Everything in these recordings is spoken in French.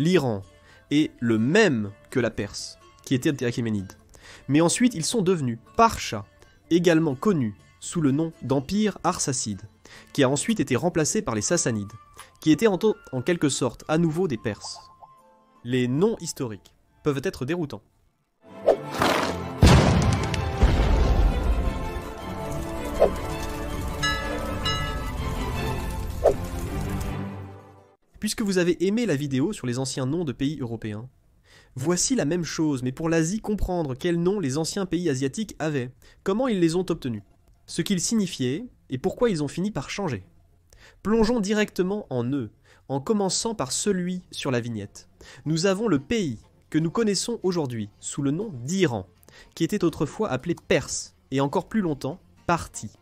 l'Iran est le même que la Perse, qui était des Achéménides. Mais ensuite, ils sont devenus Parcha, également connus sous le nom d'Empire arsacide, qui a ensuite été remplacé par les Sassanides, qui étaient en quelque sorte à nouveau des Perses. Les noms historiques peuvent être déroutants. Puisque vous avez aimé la vidéo sur les anciens noms de pays européens, voici la même chose, mais pour l'Asie, comprendre quels noms les anciens pays asiatiques avaient, comment ils les ont obtenus, ce qu'ils signifiaient et pourquoi ils ont fini par changer. Plongeons directement en eux, en commençant par celui sur la vignette. Nous avons le pays que nous connaissons aujourd'hui sous le nom d'Iran, qui était autrefois appelé Perse, et encore plus longtemps, Parthie.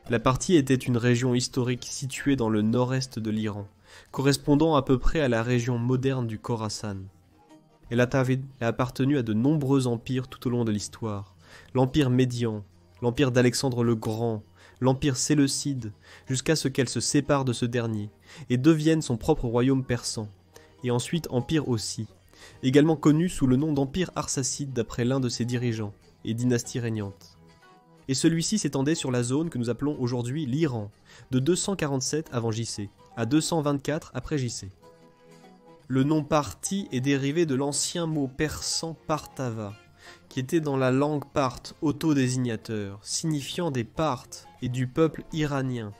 La Parthie était une région historique située dans le nord-est de l'Iran, correspondant à peu près à la région moderne du Khorasan. Elle a appartenu à de nombreux empires tout au long de l'histoire. L'empire médian, l'empire d'Alexandre le Grand, l'empire séleucide, jusqu'à ce qu'elle se sépare de ce dernier, et devienne son propre royaume persan, et ensuite empire aussi, également connu sous le nom d'empire arsacide d'après l'un de ses dirigeants, et dynastie régnante. Et celui-ci s'étendait sur la zone que nous appelons aujourd'hui l'Iran, de 247 avant JC, à 224 après JC. Le nom Parthie est dérivé de l'ancien mot persan Partava, qui était dans la langue parthe autodésignateur, signifiant des Parthes et du peuple iranien.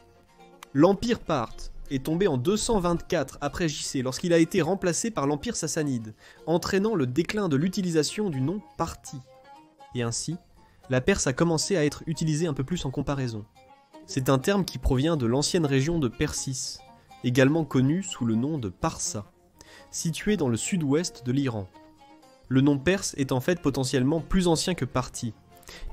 L'empire parthe est tombé en 224 après JC lorsqu'il a été remplacé par l'empire sassanide, entraînant le déclin de l'utilisation du nom Parthie. Et ainsi, la Perse a commencé à être utilisée un peu plus en comparaison. C'est un terme qui provient de l'ancienne région de Persis, également connue sous le nom de Parsa, située dans le sud-ouest de l'Iran. Le nom perse est en fait potentiellement plus ancien que Parthie.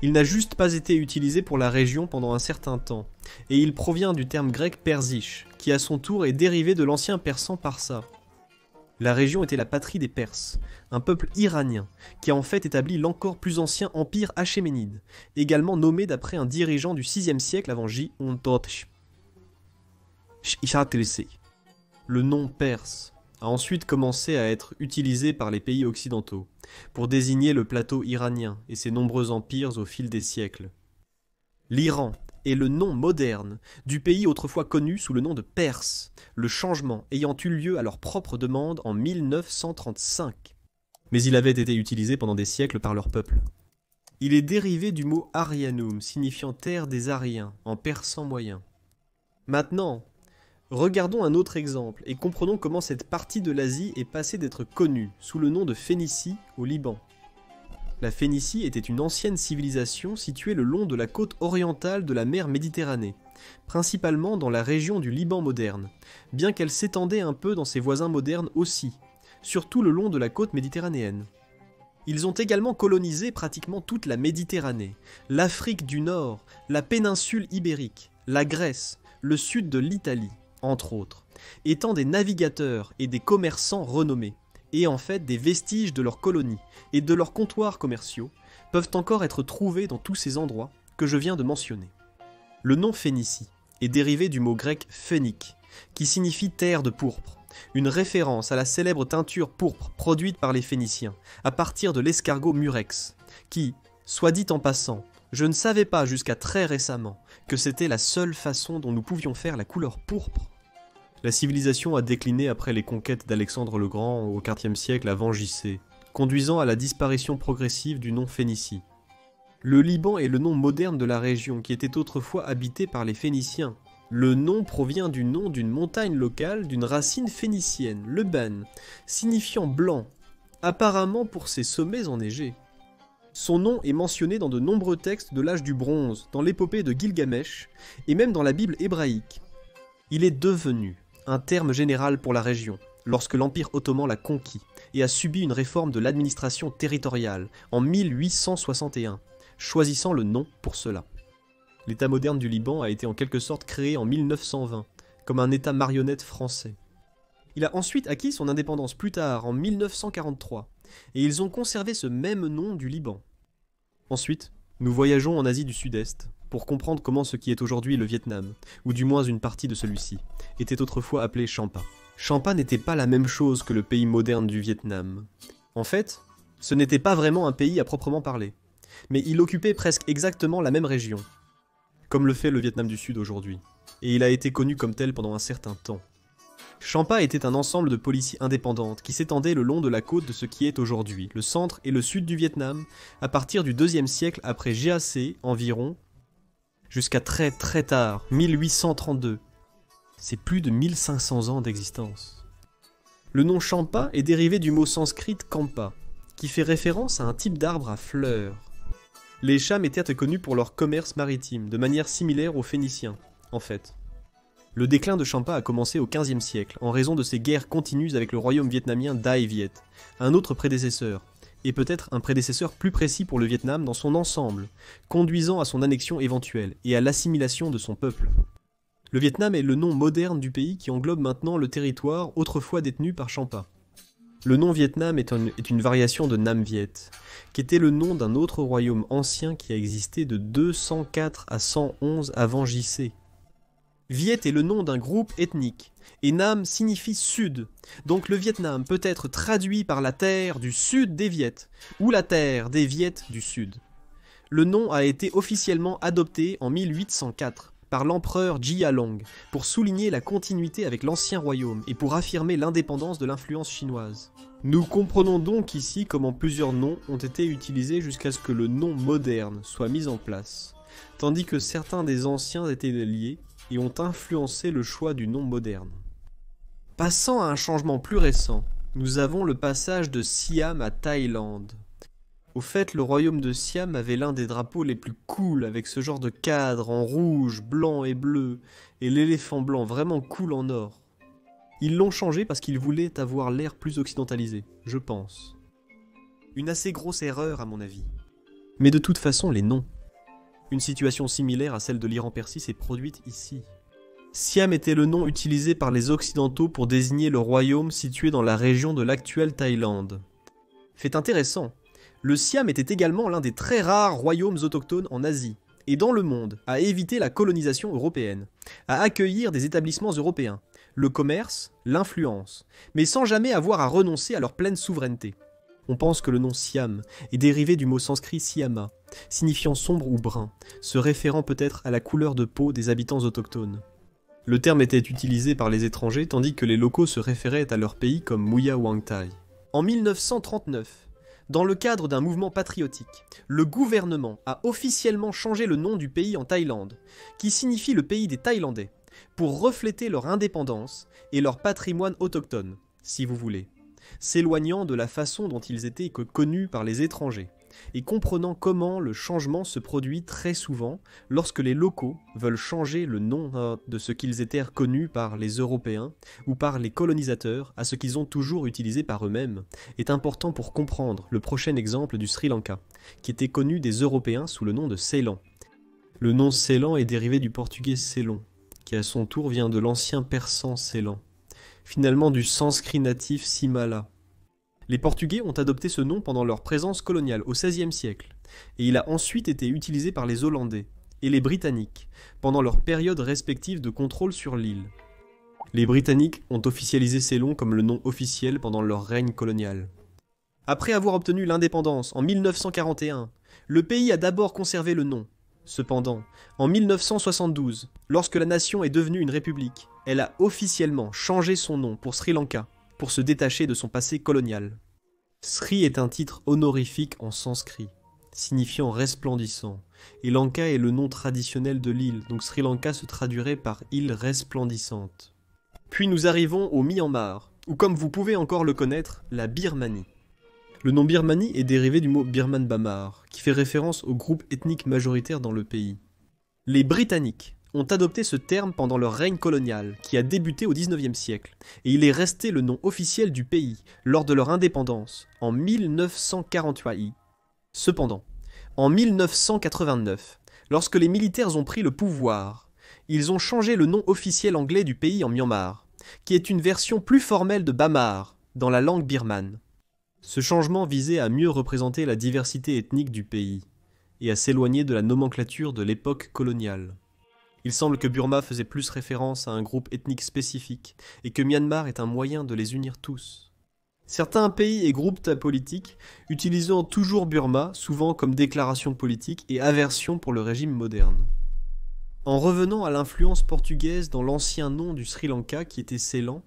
Il n'a juste pas été utilisé pour la région pendant un certain temps, et il provient du terme grec persiche, qui à son tour est dérivé de l'ancien persan Parsa. La région était la patrie des Perses, un peuple iranien, qui a en fait établi l'encore plus ancien empire achéménide, également nommé d'après un dirigeant du 6e siècle avant J. Le nom perse a ensuite commencé à être utilisé par les pays occidentaux, pour désigner le plateau iranien et ses nombreux empires au fil des siècles. L'Iran est le nom moderne du pays autrefois connu sous le nom de Perse, le changement ayant eu lieu à leur propre demande en 1935. Mais il avait été utilisé pendant des siècles par leur peuple. Il est dérivé du mot Arianum, signifiant terre des Ariens, en persan moyen. Maintenant, regardons un autre exemple et comprenons comment cette partie de l'Asie est passée d'être connue sous le nom de Phénicie au Liban. La Phénicie était une ancienne civilisation située le long de la côte orientale de la mer Méditerranée, principalement dans la région du Liban moderne, bien qu'elle s'étendait un peu dans ses voisins modernes aussi, surtout le long de la côte méditerranéenne. Ils ont également colonisé pratiquement toute la Méditerranée, l'Afrique du Nord, la péninsule ibérique, la Grèce, le sud de l'Italie, entre autres, étant des navigateurs et des commerçants renommés, et en fait des vestiges de leurs colonies et de leurs comptoirs commerciaux peuvent encore être trouvés dans tous ces endroits que je viens de mentionner. Le nom Phénicie est dérivé du mot grec phénique, qui signifie terre de pourpre, une référence à la célèbre teinture pourpre produite par les Phéniciens à partir de l'escargot murex, qui, soit dit en passant, je ne savais pas jusqu'à très récemment que c'était la seule façon dont nous pouvions faire la couleur pourpre. La civilisation a décliné après les conquêtes d'Alexandre le Grand au IVe siècle avant JC, conduisant à la disparition progressive du nom Phénicie. Le Liban est le nom moderne de la région qui était autrefois habitée par les Phéniciens. Le nom provient du nom d'une montagne locale d'une racine phénicienne, le Ban, signifiant blanc, apparemment pour ses sommets enneigés. Son nom est mentionné dans de nombreux textes de l'âge du bronze, dans l'épopée de Gilgamesh, et même dans la Bible hébraïque. Il est devenu un terme général pour la région, lorsque l'Empire ottoman l'a conquis, et a subi une réforme de l'administration territoriale en 1861, choisissant le nom pour cela. L'État moderne du Liban a été en quelque sorte créé en 1920, comme un État marionnette français. Il a ensuite acquis son indépendance plus tard, en 1943, et ils ont conservé ce même nom du Liban. Ensuite, nous voyageons en Asie du Sud-Est, pour comprendre comment ce qui est aujourd'hui le Vietnam, ou du moins une partie de celui-ci, était autrefois appelé Champa, Champa n'était pas la même chose que le pays moderne du Vietnam. En fait, ce n'était pas vraiment un pays à proprement parler, mais il occupait presque exactement la même région, comme le fait le Vietnam du Sud aujourd'hui, et il a été connu comme tel pendant un certain temps. Champa était un ensemble de polities indépendantes qui s'étendaient le long de la côte de ce qui est aujourd'hui le centre et le sud du Vietnam, à partir du 2e siècle après GAC environ, jusqu'à très très tard, 1832. C'est plus de 1500 ans d'existence. Le nom Champa est dérivé du mot sanskrit Kampa, qui fait référence à un type d'arbre à fleurs. Les Chams étaient connus pour leur commerce maritime, de manière similaire aux Phéniciens, en fait. Le déclin de Champa a commencé au XVe siècle, en raison de ses guerres continues avec le royaume vietnamien Dai Viet, un autre prédécesseur, et peut-être un prédécesseur plus précis pour le Vietnam dans son ensemble, conduisant à son annexion éventuelle et à l'assimilation de son peuple. Le Vietnam est le nom moderne du pays qui englobe maintenant le territoire autrefois détenu par Champa. Le nom Vietnam est une variation de Nam Viet, qui était le nom d'un autre royaume ancien qui a existé de 204 à 111 avant JC. Viet est le nom d'un groupe ethnique, et Nam signifie sud, donc le Vietnam peut être traduit par la terre du sud des Viet, ou la terre des Viet du sud. Le nom a été officiellement adopté en 1804 par l'empereur Jia Long pour souligner la continuité avec l'ancien royaume et pour affirmer l'indépendance de l'influence chinoise. Nous comprenons donc ici comment plusieurs noms ont été utilisés jusqu'à ce que le nom moderne soit mis en place, tandis que certains des anciens étaient liés et ont influencé le choix du nom moderne. Passant à un changement plus récent, nous avons le passage de Siam à Thaïlande. Au fait, le royaume de Siam avait l'un des drapeaux les plus cool avec ce genre de cadre en rouge, blanc et bleu, et l'éléphant blanc vraiment cool en or. Ils l'ont changé parce qu'ils voulaient avoir l'air plus occidentalisé, je pense. Une assez grosse erreur à mon avis. Mais de toute façon, les noms. Une situation similaire à celle de l'Iran-Persie s'est produite ici. Siam était le nom utilisé par les Occidentaux pour désigner le royaume situé dans la région de l'actuelle Thaïlande. Fait intéressant, le Siam était également l'un des très rares royaumes autochtones en Asie, et dans le monde, à éviter la colonisation européenne, à accueillir des établissements européens, le commerce, l'influence, mais sans jamais avoir à renoncer à leur pleine souveraineté. On pense que le nom Siam est dérivé du mot sanskrit Siama, signifiant sombre ou brun, se référant peut-être à la couleur de peau des habitants autochtones. Le terme était utilisé par les étrangers tandis que les locaux se référaient à leur pays comme Muya Wang Thai. En 1939, dans le cadre d'un mouvement patriotique, le gouvernement a officiellement changé le nom du pays en Thaïlande, qui signifie le pays des Thaïlandais, pour refléter leur indépendance et leur patrimoine autochtone, si vous voulez, s'éloignant de la façon dont ils étaient connus par les étrangers, et comprenant comment le changement se produit très souvent lorsque les locaux veulent changer le nom de ce qu'ils étaient connus par les Européens ou par les colonisateurs à ce qu'ils ont toujours utilisé par eux-mêmes, est important pour comprendre le prochain exemple du Sri Lanka, qui était connu des Européens sous le nom de Ceylan. Le nom Ceylan est dérivé du portugais Ceylon, qui à son tour vient de l'ancien persan Ceylan, finalement du sanskrit natif Simala. Les Portugais ont adopté ce nom pendant leur présence coloniale au XVIe siècle, et il a ensuite été utilisé par les Hollandais et les Britanniques pendant leur période respective de contrôle sur l'île. Les Britanniques ont officialisé Ceylon comme le nom officiel pendant leur règne colonial. Après avoir obtenu l'indépendance en 1941, le pays a d'abord conservé le nom. Cependant, en 1972, lorsque la nation est devenue une république, elle a officiellement changé son nom pour Sri Lanka, pour se détacher de son passé colonial. Sri est un titre honorifique en sanskrit, signifiant resplendissant, et Lanka est le nom traditionnel de l'île, donc Sri Lanka se traduirait par île resplendissante. Puis nous arrivons au Myanmar, ou comme vous pouvez encore le connaître, la Birmanie. Le nom Birmanie est dérivé du mot Birman Bamar, qui fait référence au groupe ethnique majoritaire dans le pays. Les Britanniques ont adopté ce terme pendant leur règne colonial, qui a débuté au XIXe siècle, et il est resté le nom officiel du pays lors de leur indépendance, en 1948. Cependant, en 1989, lorsque les militaires ont pris le pouvoir, ils ont changé le nom officiel anglais du pays en Myanmar, qui est une version plus formelle de Bamar, dans la langue birmane. Ce changement visait à mieux représenter la diversité ethnique du pays, et à s'éloigner de la nomenclature de l'époque coloniale. Il semble que Burma faisait plus référence à un groupe ethnique spécifique, et que Myanmar est un moyen de les unir tous. Certains pays et groupes politiques utilisant toujours Burma, souvent comme déclaration politique et aversion pour le régime moderne. En revenant à l'influence portugaise dans l'ancien nom du Sri Lanka qui était Ceylan,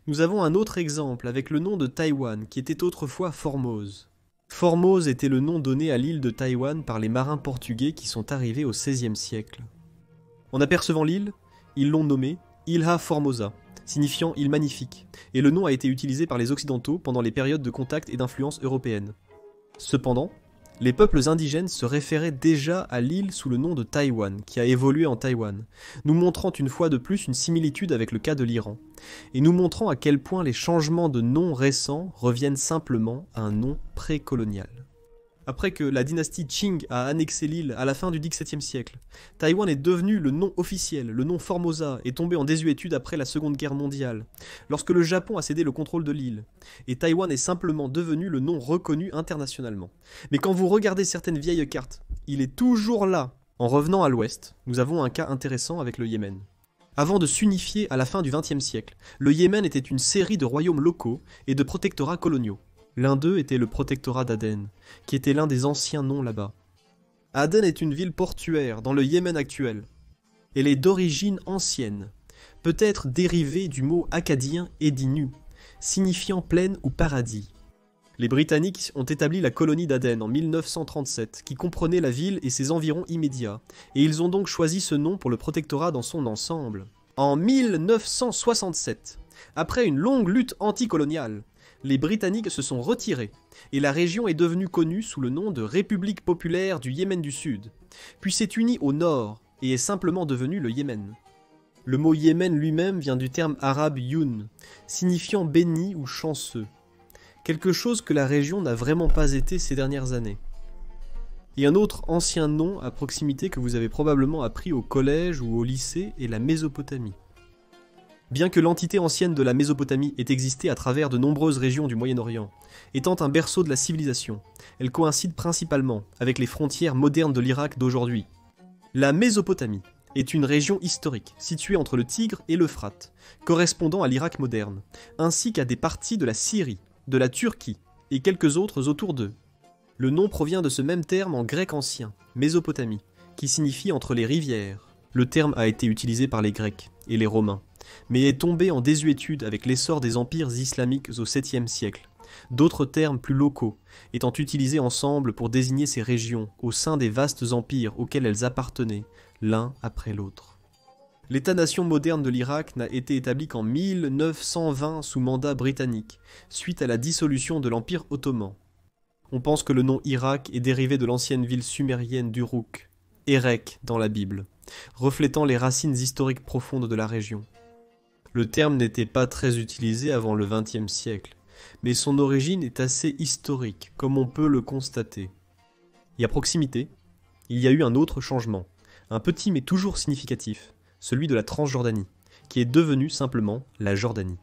nous avons un autre exemple avec le nom de Taïwan qui était autrefois Formose. Formose était le nom donné à l'île de Taïwan par les marins portugais qui sont arrivés au XVIe siècle. En apercevant l'île, ils l'ont nommée Ilha Formosa, signifiant île magnifique, et le nom a été utilisé par les Occidentaux pendant les périodes de contact et d'influence européenne. Cependant, les peuples indigènes se référaient déjà à l'île sous le nom de Taïwan, qui a évolué en Taïwan, nous montrant une fois de plus une similitude avec le cas de l'Iran, et nous montrant à quel point les changements de nom récents reviennent simplement à un nom précolonial. Après que la dynastie Qing a annexé l'île à la fin du XVIIe siècle, Taïwan est devenu le nom officiel, le nom Formosa est tombé en désuétude après la Seconde Guerre mondiale, lorsque le Japon a cédé le contrôle de l'île, et Taïwan est simplement devenu le nom reconnu internationalement. Mais quand vous regardez certaines vieilles cartes, il est toujours là. En revenant à l'ouest, nous avons un cas intéressant avec le Yémen. Avant de s'unifier à la fin du XXe siècle, le Yémen était une série de royaumes locaux et de protectorats coloniaux. L'un d'eux était le protectorat d'Aden, qui était l'un des anciens noms là-bas. Aden est une ville portuaire dans le Yémen actuel. Elle est d'origine ancienne, peut-être dérivée du mot acadien Edinu, signifiant plaine ou paradis. Les Britanniques ont établi la colonie d'Aden en 1937, qui comprenait la ville et ses environs immédiats, et ils ont donc choisi ce nom pour le protectorat dans son ensemble. En 1967, après une longue lutte anticoloniale, les Britanniques se sont retirés, et la région est devenue connue sous le nom de République populaire du Yémen du Sud, puis s'est unie au nord, et est simplement devenue le Yémen. Le mot Yémen lui-même vient du terme arabe Yun, signifiant béni ou chanceux, quelque chose que la région n'a vraiment pas été ces dernières années. Et un autre ancien nom à proximité que vous avez probablement appris au collège ou au lycée est la Mésopotamie. Bien que l'entité ancienne de la Mésopotamie ait existé à travers de nombreuses régions du Moyen-Orient, étant un berceau de la civilisation, elle coïncide principalement avec les frontières modernes de l'Irak d'aujourd'hui. La Mésopotamie est une région historique située entre le Tigre et l'Euphrate, correspondant à l'Irak moderne, ainsi qu'à des parties de la Syrie, de la Turquie et quelques autres autour d'eux. Le nom provient de ce même terme en grec ancien, Mésopotamie, qui signifie entre les rivières. Le terme a été utilisé par les Grecs et les Romains, mais est tombé en désuétude avec l'essor des empires islamiques au 7e siècle, d'autres termes plus locaux étant utilisés ensemble pour désigner ces régions au sein des vastes empires auxquels elles appartenaient, l'un après l'autre. L'État-nation moderne de l'Irak n'a été établi qu'en 1920 sous mandat britannique, suite à la dissolution de l'Empire ottoman. On pense que le nom Irak est dérivé de l'ancienne ville sumérienne d'Uruk, Erech dans la Bible, reflétant les racines historiques profondes de la région. Le terme n'était pas très utilisé avant le XXe siècle, mais son origine est assez historique, comme on peut le constater. Et à proximité, il y a eu un autre changement, un petit mais toujours significatif, celui de la Transjordanie, qui est devenue simplement la Jordanie.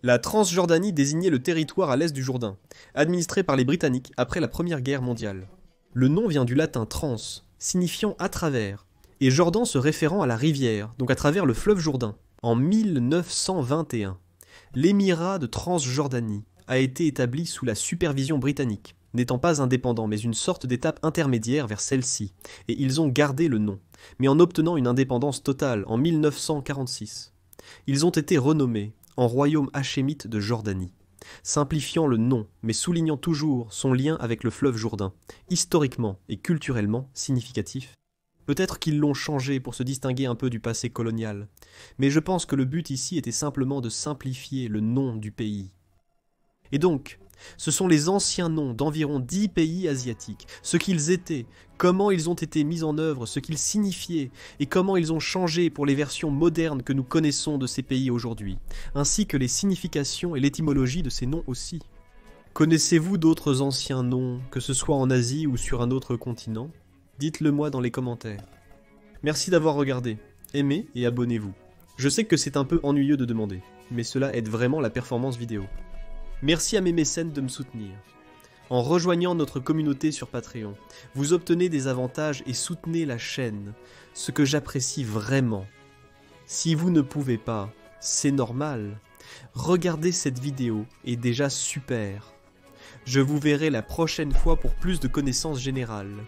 La Transjordanie désignait le territoire à l'est du Jourdain, administré par les Britanniques après la Première Guerre mondiale. Le nom vient du latin trans, signifiant à travers, et Jordan se référant à la rivière, donc à travers le fleuve Jourdain. En 1921, l'émirat de Transjordanie a été établi sous la supervision britannique, n'étant pas indépendant mais une sorte d'étape intermédiaire vers celle-ci, et ils ont gardé le nom, mais en obtenant une indépendance totale en 1946. Ils ont été renommés en royaume hachémite de Jordanie, simplifiant le nom mais soulignant toujours son lien avec le fleuve Jourdain, historiquement et culturellement significatif. Peut-être qu'ils l'ont changé pour se distinguer un peu du passé colonial, mais je pense que le but ici était simplement de simplifier le nom du pays. Et donc, ce sont les anciens noms d'environ 10 pays asiatiques, ce qu'ils étaient, comment ils ont été mis en œuvre, ce qu'ils signifiaient, et comment ils ont changé pour les versions modernes que nous connaissons de ces pays aujourd'hui, ainsi que les significations et l'étymologie de ces noms aussi. Connaissez-vous d'autres anciens noms, que ce soit en Asie ou sur un autre continent ? Dites-le moi dans les commentaires. Merci d'avoir regardé, aimez et abonnez-vous. Je sais que c'est un peu ennuyeux de demander, mais cela aide vraiment la performance vidéo. Merci à mes mécènes de me soutenir. En rejoignant notre communauté sur Patreon, vous obtenez des avantages et soutenez la chaîne, ce que j'apprécie vraiment. Si vous ne pouvez pas, c'est normal. Regarder cette vidéo est déjà super. Je vous verrai la prochaine fois pour plus de connaissances générales.